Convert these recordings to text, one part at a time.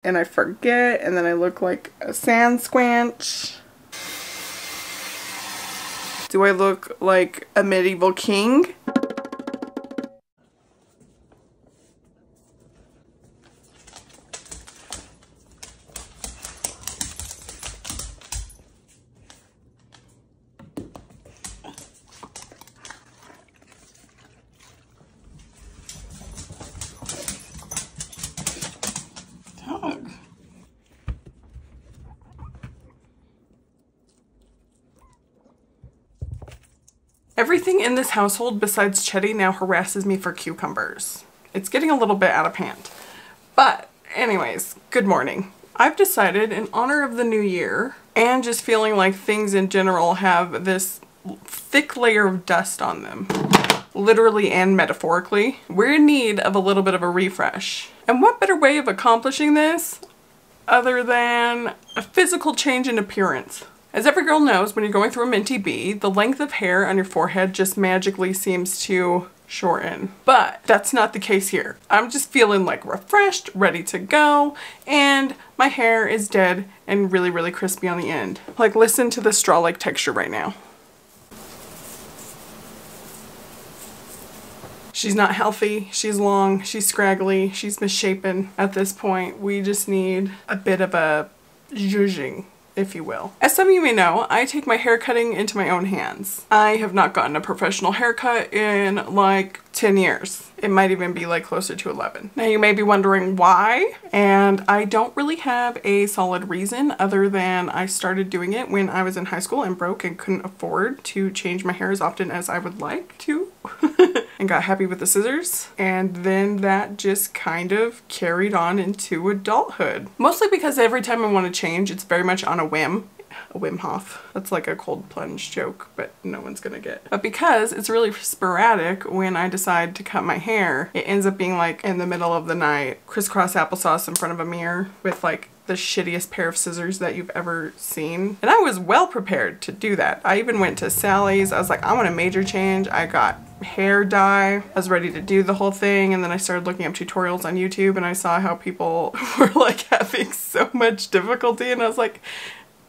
and I forget, and then I look like a sand squanch. Do I look like a medieval king? Everything in this household besides Chetty now harasses me for cucumbers. It's getting a little bit out of hand. But anyways, good morning. I've decided in honor of the new year and just feeling like things in general have this thick layer of dust on them, literally and metaphorically, we're in need of a little bit of a refresh. And what better way of accomplishing this other than a physical change in appearance? As every girl knows, when you're going through a minty bee, the length of hair on your forehead just magically seems to shorten. But that's not the case here. I'm just feeling like refreshed, ready to go, and my hair is dead and really, really crispy on the end. Like, listen to the straw-like texture right now. She's not healthy, she's long, she's scraggly, she's misshapen. At this point, we just need a bit of a zhuzhing, if you will. As some of you may know, I take my hair cutting into my own hands. I have not gotten a professional haircut in like 10 years. It might even be like closer to 11. Now you may be wondering why, and I don't really have a solid reason other than I started doing it when I was in high school and broke and couldn't afford to change my hair as often as I would like to. And got happy with the scissors, and then that just kind of carried on into adulthood. Mostly because every time I want to change, it's very much on a whim. A Wim Hof. That's like a cold plunge joke, but no one's gonna get. But because it's really sporadic when I decide to cut my hair, it ends up being like in the middle of the night, crisscross applesauce in front of a mirror with like the shittiest pair of scissors that you've ever seen. And I was well prepared to do that. I even went to Sally's. I was like, I want a major change. I got hair dye. I was ready to do the whole thing, and then I started looking up tutorials on YouTube and I saw how people were like having so much difficulty, and I was like,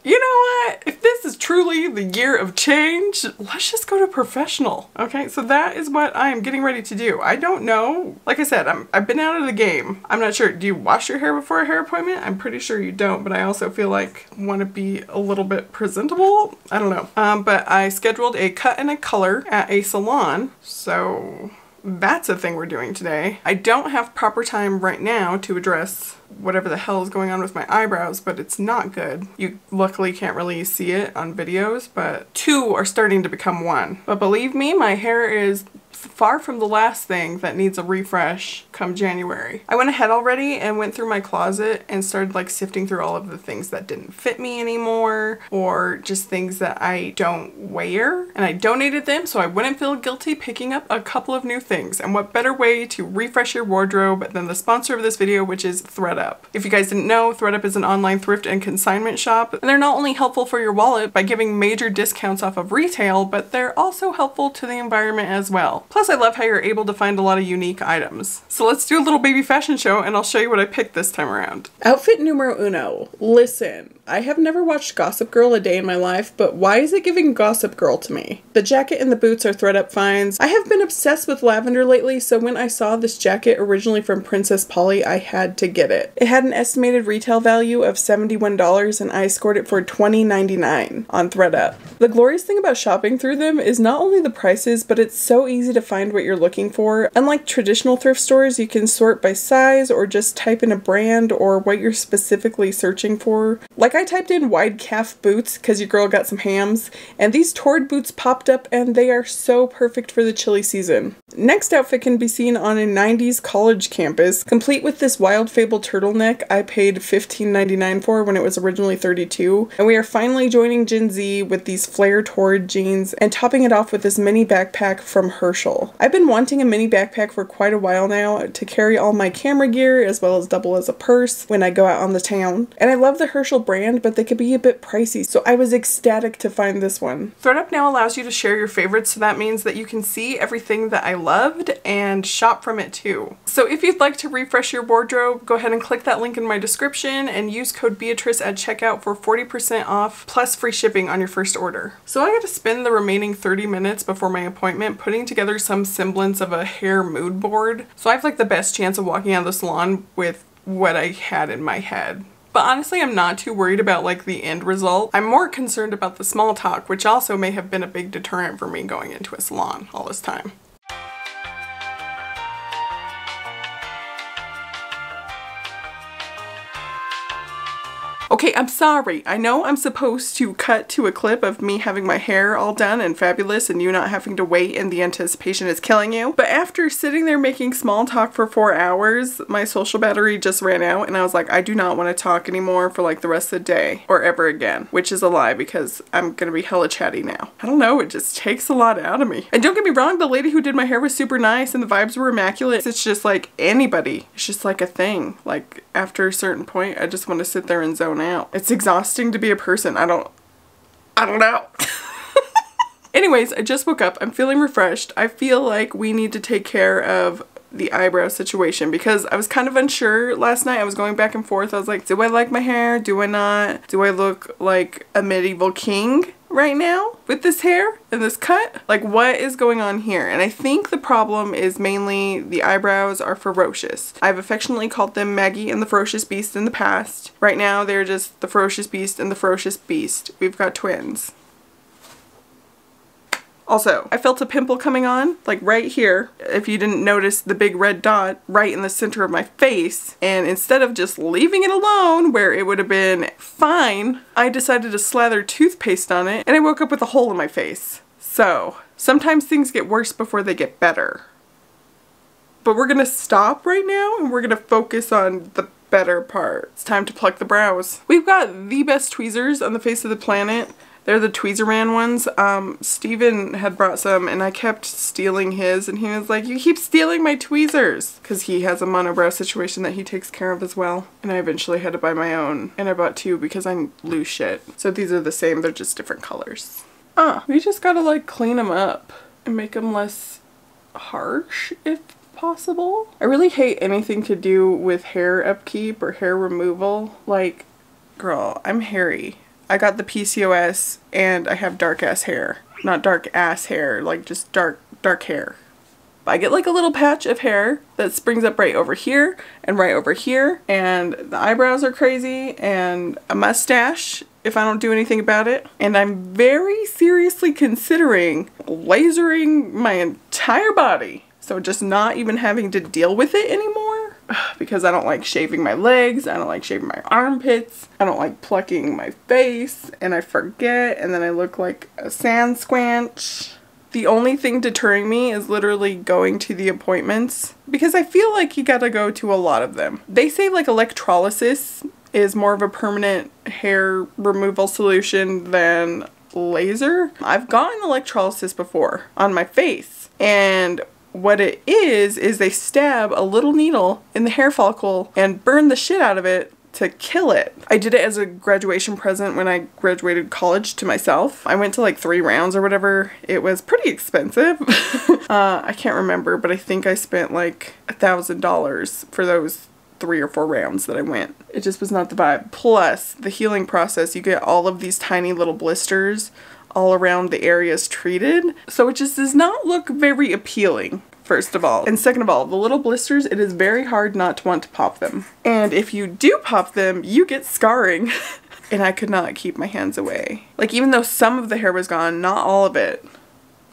you know what? If this is truly the year of change, let's just go to professional. Okay, so that is what I am getting ready to do. I don't know. Like I said, I've been out of the game. I'm not sure. Do you wash your hair before a hair appointment? I'm pretty sure you don't, but I also feel like I want to be a little bit presentable. I don't know. But I scheduled a cut and a color at a salon, so that's a thing we're doing today. I don't have proper time right now to address whatever the hell is going on with my eyebrows, but it's not good. You luckily can't really see it on videos, but two are starting to become one. But believe me, my hair is far from the last thing that needs a refresh come January. I went ahead already and went through my closet and started like sifting through all of the things that didn't fit me anymore, or just things that I don't wear, and I donated them so I wouldn't feel guilty picking up a couple of new things. And what better way to refresh your wardrobe than the sponsor of this video, which is thredUP. If you guys didn't know, thredUP is an online thrift and consignment shop, and they're not only helpful for your wallet by giving major discounts off of retail, but they're also helpful to the environment as well. Plus, I love how you're able to find a lot of unique items. So let's do a little baby fashion show, and I'll show you what I picked this time around. Outfit numero uno. Listen, I have never watched Gossip Girl a day in my life, but why is it giving Gossip Girl to me? The jacket and the boots are thredUP finds. I have been obsessed with lavender lately, so when I saw this jacket originally from Princess Polly, I had to get it. It had an estimated retail value of $71, and I scored it for $20.99 on thredUP. The glorious thing about shopping through them is not only the prices, but it's so easy to find what you're looking for. Unlike traditional thrift stores, you can sort by size or just type in a brand or what you're specifically searching for. Like I typed in wide calf boots because your girl got some hams, and these tord boots popped up, and they are so perfect for the chilly season. Next outfit can be seen on a 90s college campus, complete with this Wild Fable turtleneck I paid $15.99 for when it was originally $32, and we are finally joining Gen Z with these flare tord jeans and topping it off with this mini backpack from Herschel. I've been wanting a mini backpack for quite a while now to carry all my camera gear as well as double as a purse when I go out on the town, and I love the Herschel brand brand, but they could be a bit pricey. So I was ecstatic to find this one. thredUP now allows you to share your favorites, so that means that you can see everything that I loved and shop from it too. So if you'd like to refresh your wardrobe, go ahead and click that link in my description and use code Beatrice at checkout for 40% off plus free shipping on your first order. So I got to spend the remaining 30 minutes before my appointment putting together some semblance of a hair mood board. So I have like the best chance of walking out of the salon with what I had in my head. But honestly, I'm not too worried about like the end result. I'm more concerned about the small talk, which also may have been a big deterrent for me going into a salon all this time. Okay, I'm sorry. I know I'm supposed to cut to a clip of me having my hair all done and fabulous and you not having to wait and the anticipation is killing you. But after sitting there making small talk for 4 hours, my social battery just ran out and I was like, I do not want to talk anymore for like the rest of the day or ever again, which is a lie because I'm gonna be hella chatty now. I don't know, it just takes a lot out of me. And don't get me wrong, the lady who did my hair was super nice and the vibes were immaculate. It's just like anybody. It's just like a thing. Like after a certain point, I just want to sit there and zone out. It's exhausting to be a person. I don't know. Anyways, I just woke up. I'm feeling refreshed. I feel like we need to take care of the eyebrow situation because I was kind of unsure last night. I was going back and forth. I was like, do I like my hair? Do I not? Do I look like a medieval king right now with this hair and this cut? Like, what is going on here? And I think the problem is mainly the eyebrows are ferocious. I've affectionately called them Maggie and the Ferocious Beast in the past. Right now they're just the Ferocious Beast and the Ferocious Beast. We've got twins. Also, I felt a pimple coming on, like right here, if you didn't notice the big red dot right in the center of my face, and instead of just leaving it alone where it would have been fine, I decided to slather toothpaste on it and I woke up with a hole in my face. So, sometimes things get worse before they get better. But we're gonna stop right now and we're gonna focus on the better part. It's time to pluck the brows. We've got the best tweezers on the face of the planet. They're the Tweezerman ones. Steven had brought some and I kept stealing his and he was like, you keep stealing my tweezers! Because he has a monobrow situation that he takes care of as well. And I eventually had to buy my own. And I bought 2 because I lose shit. So these are the same, they're just different colors. We just gotta like clean them up and make them less harsh if possible. I really hate anything to do with hair upkeep or hair removal. Like, girl, I'm hairy. I got the PCOS and I have dark ass hair. Not dark ass hair, like just dark hair. I get like a little patch of hair that springs up right over here and right over here, and the eyebrows are crazy and a mustache if I don't do anything about it. And I'm very seriously considering lasering my entire body. So just not even having to deal with it anymore. Because I don't like shaving my legs, I don't like shaving my armpits, I don't like plucking my face, and I forget, and then I look like a sand squanch. The only thing deterring me is literally going to the appointments, because I feel like you gotta go to a lot of them. They say like electrolysis is more of a permanent hair removal solution than laser. I've gotten electrolysis before on my face, and what it is they stab a little needle in the hair follicle and burn the shit out of it to kill it. I did it as a graduation present when I graduated college to myself. I went to like 3 rounds or whatever. It was pretty expensive. I can't remember, but I think I spent like $1,000 for those 3 or 4 rounds that I went. It just was not the vibe. Plus, the healing process, you get all of these tiny little blisters all around the areas treated. So it just does not look very appealing, first of all. And second of all, the little blisters, it is very hard not to want to pop them. And if you do pop them, you get scarring. And I could not keep my hands away. Like, even though some of the hair was gone, not all of it.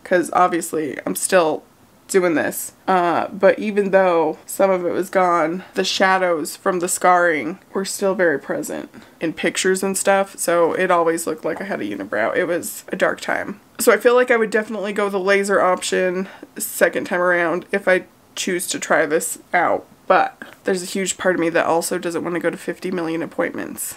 Because obviously I'm still doing this. But even though some of it was gone, the shadows from the scarring were still very present in pictures and stuff. So it always looked like I had a unibrow. It was a dark time. So I feel like I would definitely go the laser option second time around if I choose to try this out. But there's a huge part of me that also doesn't want to go to 50 million appointments.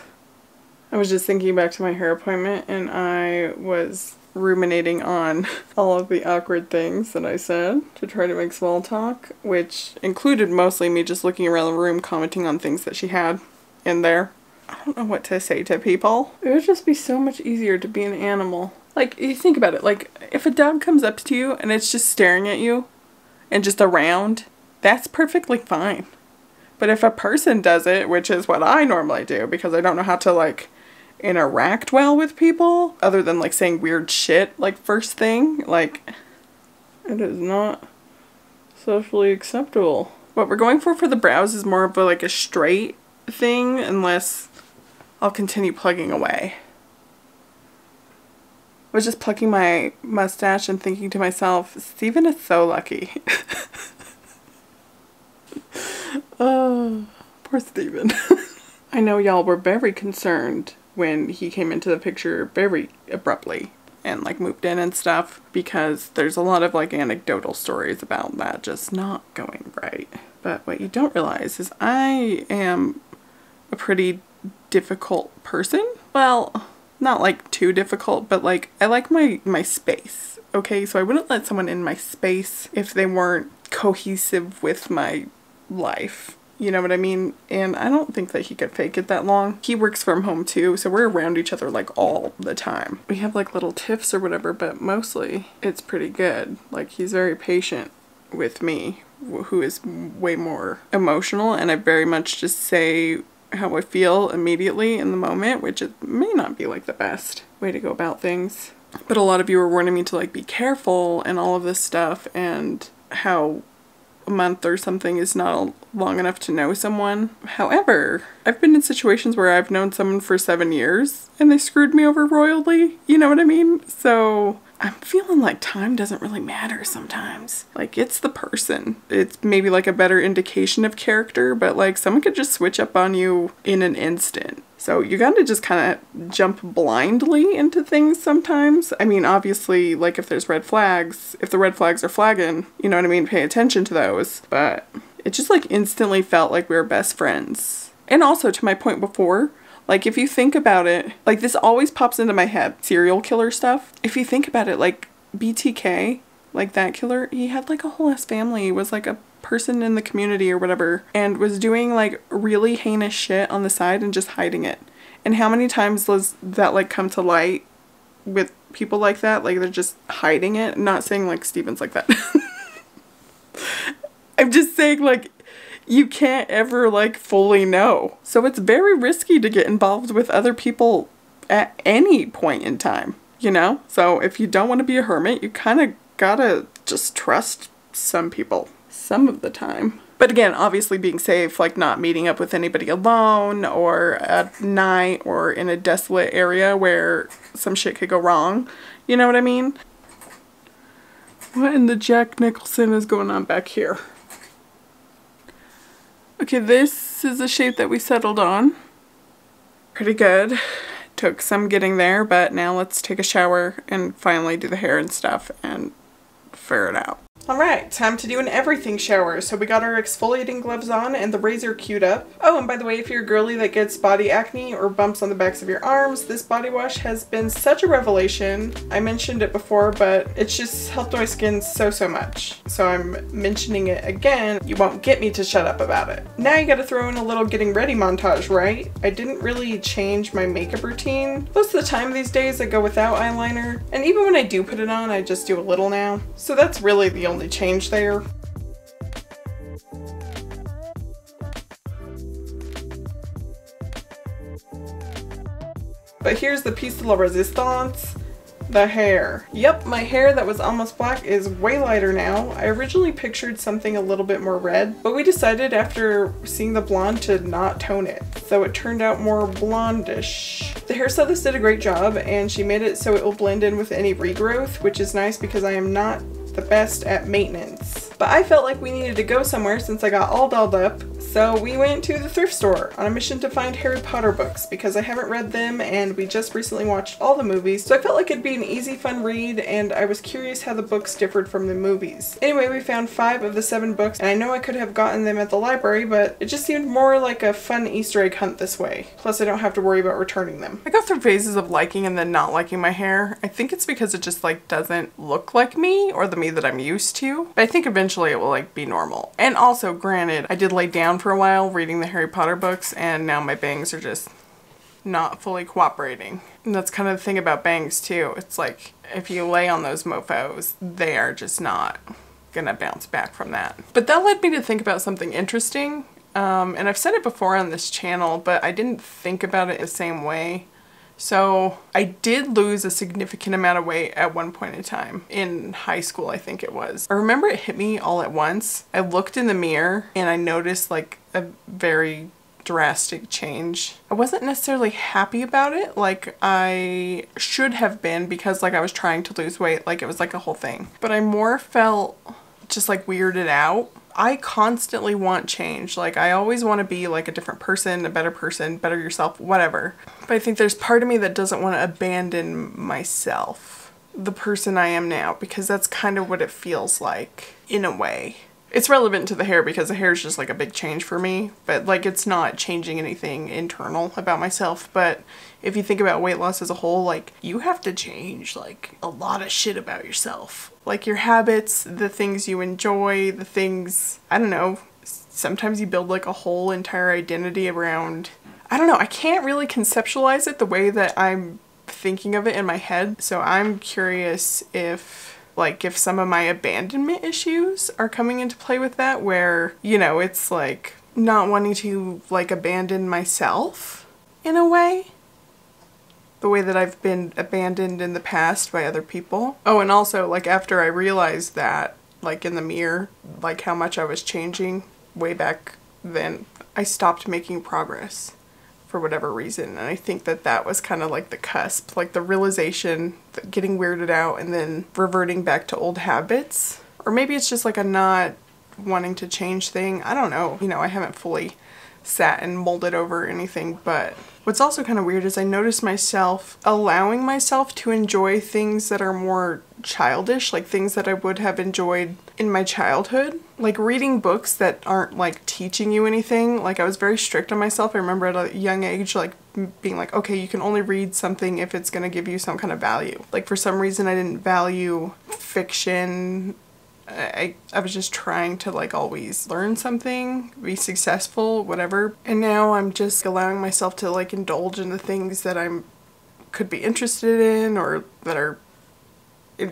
I was just thinking back to my hair appointment and I was ruminating on all of the awkward things that I said to try to make small talk, which included mostly me just looking around the room commenting on things that she had in there. I don't know what to say to people. It would just be so much easier to be an animal. Like, you think about it, like, if a dog comes up to you and it's just staring at you and just around, that's perfectly fine. But if a person does it, which is what I normally do because I don't know how to, like, interact well with people other than, like, saying weird shit, like, first thing, like, it is not socially acceptable. What we're going for the brows is more of a, like, a straight thing, unless I'll continue plugging away. I was just plucking my mustache and thinking to myself, Steven is so lucky. Oh, poor Steven. I know y'all were very concerned when he came into the picture very abruptly and, like, moved in and stuff, because there's a lot of, like, anecdotal stories about that just not going right. But what you don't realize is I am a pretty difficult person. Well, not like too difficult, but like I like my space. Okay, so I wouldn't let someone in my space if they weren't cohesive with my life. You know what I mean? And I don't think that he could fake it that long. He works from home too, so we're around each other like all the time. We have like little tiffs or whatever, but mostly it's pretty good. Like, he's very patient with me, who is way more emotional, and I very much just say how I feel immediately in the moment, which it may not be like the best way to go about things. But a lot of you were warning me to, like, be careful and all of this stuff, and how a month or something is not long enough to know someone. However, I've been in situations where I've known someone for 7 years and they screwed me over royally. You know what I mean? So I'm feeling like time doesn't really matter sometimes. Like, it's the person. It's maybe like a better indication of character, but like someone could just switch up on you in an instant. So you gotta just kind of jump blindly into things sometimes. I mean, obviously, like, if there's red flags, if the red flags are flagging, you know what I mean, pay attention to those. But it just, like, instantly felt like we were best friends. And also, to my point before, like, if you think about it, like, this always pops into my head, serial killer stuff. If you think about it, like, BTK, like, that killer, he had, like, a whole ass family. He was, like, a person in the community or whatever, and was doing, like, really heinous shit on the side and just hiding it. And how many times does that, like, come to light with people like that? Like, they're just hiding it. I'm not saying, like, Steven's like that. I'm just saying, like, you can't ever, like, fully know. So it's very risky to get involved with other people at any point in time, you know? So if you don't want to be a hermit, you kind of gotta just trust some people some of the time. But again, obviously being safe, like not meeting up with anybody alone or at night or in a desolate area where some shit could go wrong. You know what I mean? What in the Jack Nicholson is going on back here? Okay, this is the shape that we settled on. Pretty good. Took some getting there, but now let's take a shower and finally do the hair and stuff and figure it out. Alright, time to do an everything shower. So we got our exfoliating gloves on and the razor queued up. Oh, and by the way, if you're a girly that gets body acne or bumps on the backs of your arms, this body wash has been such a revelation. I mentioned it before, but it's just helped my skin so much. So I'm mentioning it again. You won't get me to shut up about it. Now you gotta throw in a little getting ready montage, right? I didn't really change my makeup routine. Most of the time these days I go without eyeliner, and even when I do put it on, I just do a little now. So that's really the only change there. But here's the piece de la resistance. The hair. Yep, my hair that was almost black is way lighter now. I originally pictured something a little bit more red, but we decided after seeing the blonde to not tone it. So it turned out more blondish. The hairstylist did a great job and she made it so it will blend in with any regrowth, which is nice because I am not the best at maintenance. But I felt like we needed to go somewhere since I got all dolled up, so we went to the thrift store on a mission to find Harry Potter books because I haven't read them and we just recently watched all the movies, so I felt like it'd be an easy, fun read and I was curious how the books differed from the movies. Anyway, we found 5 of the 7 books and I know I could have gotten them at the library, but it just seemed more like a fun Easter egg hunt this way. Plus I don't have to worry about returning them. I go through phases of liking and then not liking my hair. I think it's because it just like doesn't look like me or the me that I'm used to, but I think eventually it will like be normal. And also, granted, I did lay down for a while reading the Harry Potter books and now my bangs are just not fully cooperating. And that's kind of the thing about bangs too. It's like if you lay on those mofos, they are just not gonna bounce back from that. But that led me to think about something interesting. And I've said it before on this channel, but I didn't think about it the same way. So I did lose a significant amount of weight at one point in time. In high school, I think it was. I remember it hit me all at once. I looked in the mirror and I noticed like a very drastic change. I wasn't necessarily happy about it like I should have been, because like I was trying to lose weight, like it was like a whole thing. But I more felt just like weirded out. I constantly want change. Like I always want to be like a different person, better yourself, whatever. But I think there's part of me that doesn't want to abandon myself, the person I am now, because that's kind of what it feels like in a way. It's relevant to the hair because the hair is just like a big change for me, but like it's not changing anything internal about myself. But if you think about weight loss as a whole, like you have to change like a lot of shit about yourself. Like your habits, the things you enjoy, the things, I don't know, sometimes you build like a whole entire identity around, I don't know, I can't really conceptualize it the way that I'm thinking of it in my head. So I'm curious if some of my abandonment issues are coming into play with that, where, you know, it's like not wanting to like abandon myself in a way, the way that I've been abandoned in the past by other people. Oh, and also like after I realized that, like in the mirror, like how much I was changing way back then, I stopped making progress for whatever reason. And I think that that was kind of like the cusp, like the realization, getting weirded out and then reverting back to old habits. Or maybe it's just like a not wanting to change thing. I don't know. You know, I haven't fully sat and molded over anything, but what's also kind of weird is I notice myself allowing myself to enjoy things that are more childish, like things that I would have enjoyed in my childhood. Like reading books that aren't like teaching you anything. Like I was very strict on myself. I remember at a young age like being like, okay, you can only read something if it's gonna give you some kind of value. Like for some reason I didn't value fiction. I was just trying to like always learn something, be successful, whatever. And now I'm just allowing myself to like indulge in the things that could be interested in, or that are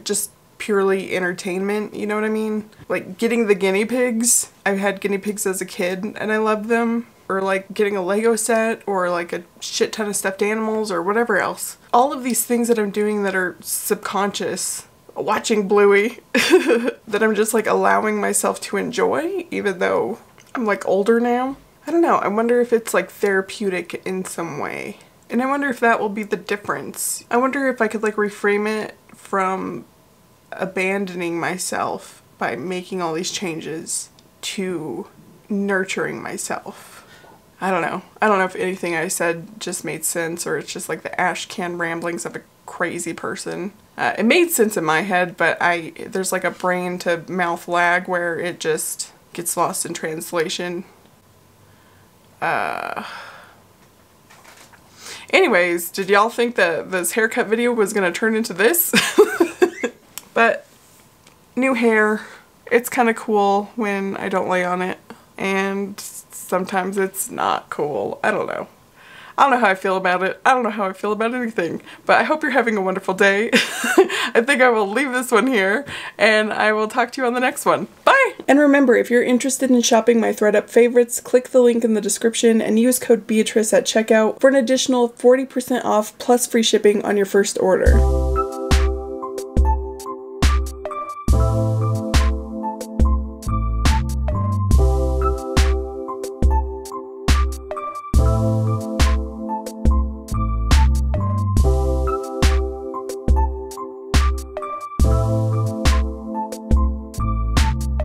just purely entertainment, you know what I mean? Like getting the guinea pigs. I had guinea pigs as a kid and I loved them. Or like getting a Lego set, or like a shit ton of stuffed animals, or whatever else. All of these things that I'm doing that are subconscious, watching Bluey, that I'm just like allowing myself to enjoy, even though I'm like older now. I don't know, I wonder if it's like therapeutic in some way. And I wonder if that will be the difference. I wonder if I could like reframe it from abandoning myself by making all these changes to nurturing myself. I don't know. I don't know if anything I said just made sense, or it's just like the ash can ramblings of a crazy person. It made sense in my head, but there's like a brain to mouth lag where it just gets lost in translation. Anyways, did y'all think that this haircut video was gonna turn into this? But new hair, it's kind of cool when I don't lay on it, and sometimes it's not cool. I don't know. I don't know how I feel about it. I don't know how I feel about anything, but I hope you're having a wonderful day. I think I will leave this one here, and I will talk to you on the next one. Bye! And remember, if you're interested in shopping my thredUP favorites, click the link in the description and use code Beatrice at checkout for an additional 40% off plus free shipping on your first order.